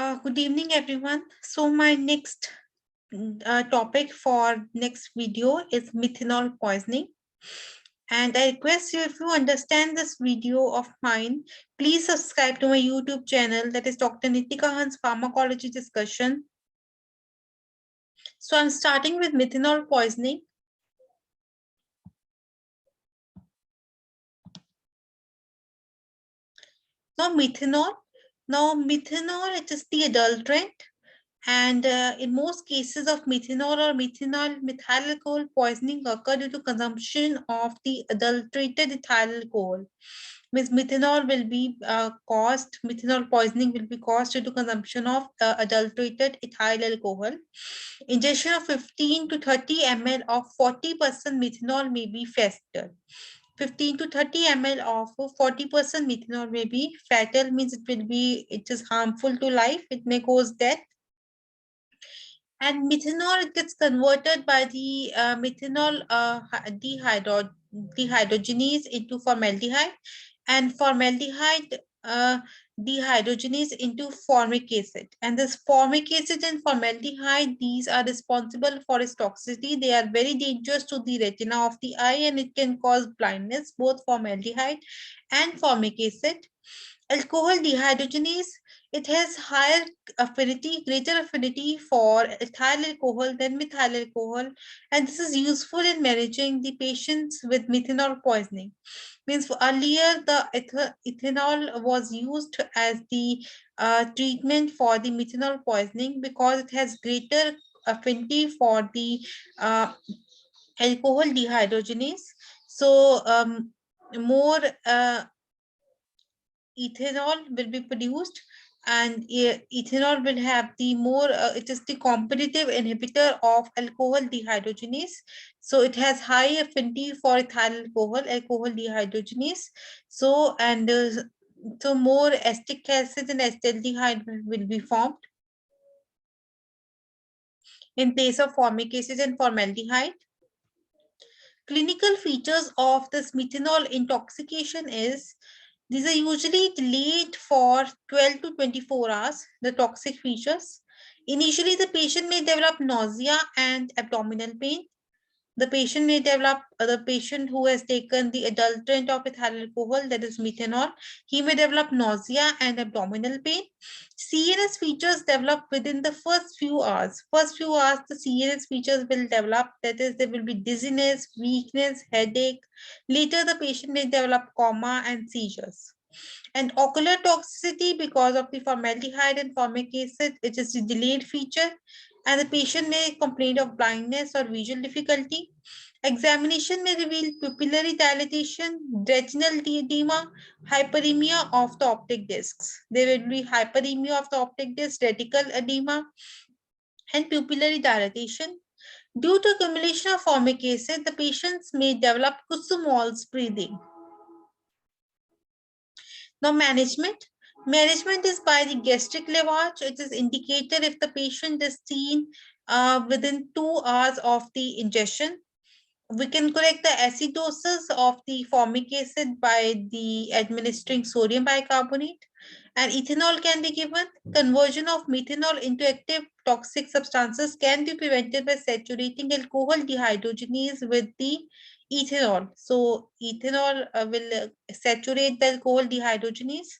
Good evening, everyone. So my next topic for next video is methanol poisoning. And I request you, if you understand this video of mine, please subscribe to my YouTube channel, that is Dr. Nitika Hans Pharmacology Discussion. So I'm starting with methanol poisoning. Now methanol, it is the adulterant. And in most cases of methanol or methyl alcohol poisoning occur due to consumption of the adulterated ethyl alcohol. Means methanol poisoning will be caused due to consumption of adulterated ethyl alcohol. Ingestion of 15 to 30 ml of 40% methanol may be fatal. 15 to 30 ml of 40% methanol may be fatal, means it is harmful to life. It may cause death. And methanol, it gets converted by the methanol dehydrogenase into formaldehyde, and formaldehyde dehydrogenase into formic acid. And this formic acid and formaldehyde, these are responsible for its toxicity. They are very dangerous to the retina of the eye, and it can cause blindness, both formaldehyde and formic acid. Alcohol dehydrogenase, it has greater affinity for ethyl alcohol than methyl alcohol, and this is useful in managing the patients with methanol poisoning. Means earlier the ethanol was used as the treatment for the methanol poisoning because it has greater affinity for the alcohol dehydrogenase. So more ethanol will be produced, and ethanol will have the more it is the competitive inhibitor of alcohol dehydrogenase, so it has high affinity for alcohol dehydrogenase. So so more acetic acid and acetaldehyde will be formed in place of formic acid and formaldehyde. Clinical features of this methanol intoxication is, these are usually delayed for 12 to 24 hours, the toxic features. Initially, the patient may develop nausea and abdominal pain. The patient who has taken the adulterant of ethyl alcohol, that is methanol, he may develop nausea and abdominal pain. CNS features develop within the first few hours. First few hours, the CNS features will develop, that is, there will be dizziness, weakness, headache. Later, the patient may develop coma and seizures. And ocular toxicity, because of the formaldehyde and formic acid, it is a delayed feature, and the patient may complain of blindness or visual difficulty. Examination may reveal pupillary dilatation, retinal edema, hyperemia of the optic discs. There will be hyperemia of the optic disc, reticle edema, and pupillary dilatation. Due to accumulation of formic acid, the patients may develop Kussmaul's breathing. Now, management. Management is by the gastric lavage. It is indicated if the patient is seen within 2 hours of the ingestion. We can correct the acidosis of the formic acid by the administering sodium bicarbonate, and ethanol can be given. Conversion of methanol into active toxic substances can be prevented by saturating alcohol dehydrogenase with the ethanol. So ethanol will saturate the alcohol dehydrogenase,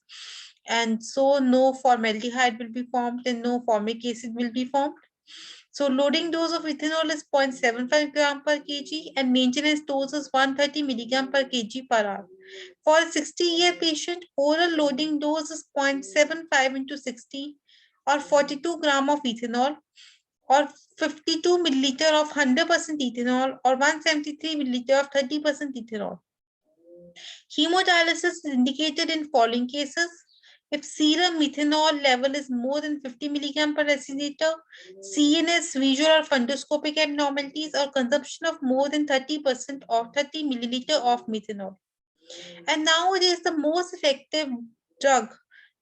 and so no formaldehyde will be formed and no formic acid will be formed. So loading dose of ethanol is 0.75 gram per kg, and maintenance dose is 130 milligram per kg per hour. For a 60-year patient, oral loading dose is 0.75 into 60, or 42 gram of ethanol, or 52 milliliter of 100% ethanol, or 173 milliliter of 30% ethanol. Hemodialysis is indicated in following cases: if serum methanol level is more than 50 milligram per deciliter, CNS visual or fundoscopic abnormalities, or consumption of more than 30% or 30 milliliter of methanol. And nowadays, the most effective drug,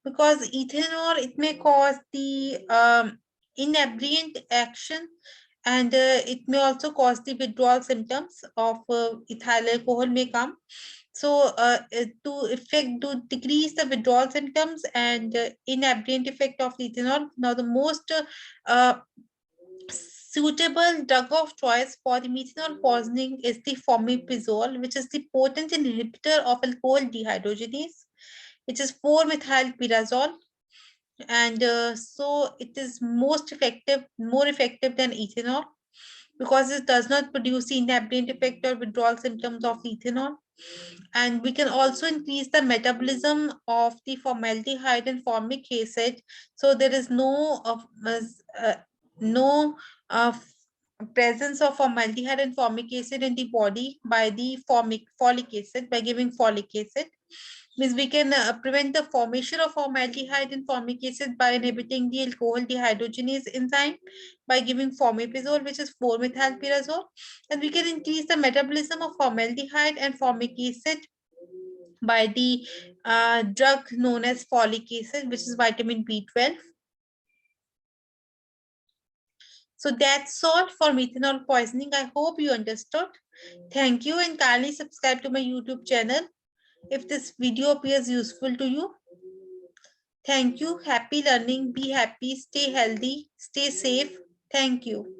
because ethanol, it may cause the inebriant action, and it may also cause the withdrawal symptoms of ethyl alcohol may come. So to decrease the withdrawal symptoms and inabient effect of ethanol. Now the most suitable drug of choice for the methanol poisoning is the fomepizole, which is the potent inhibitor of alcohol dehydrogenase, which is 4-methylpyrazole, and so it is more effective than ethanol because it does not produce the inabient effect or withdrawal symptoms of ethanol. And we can also increase the metabolism of the formaldehyde and formic acid, so there is no presence of formaldehyde and formic acid in the body by the folic acid. By giving folic acid means we can prevent the formation of formaldehyde and formic acid by inhibiting the alcohol dehydrogenase enzyme by giving fomepizole, which is 4-methylpyrazole. And we can increase the metabolism of formaldehyde and formic acid by the drug known as folic acid, which is vitamin B12. So that's all for methanol poisoning. I hope you understood. Thank you, and kindly subscribe to my YouTube channel if this video appears useful to you. Thank you. Happy learning. Be happy. Stay healthy. Stay safe. Thank you.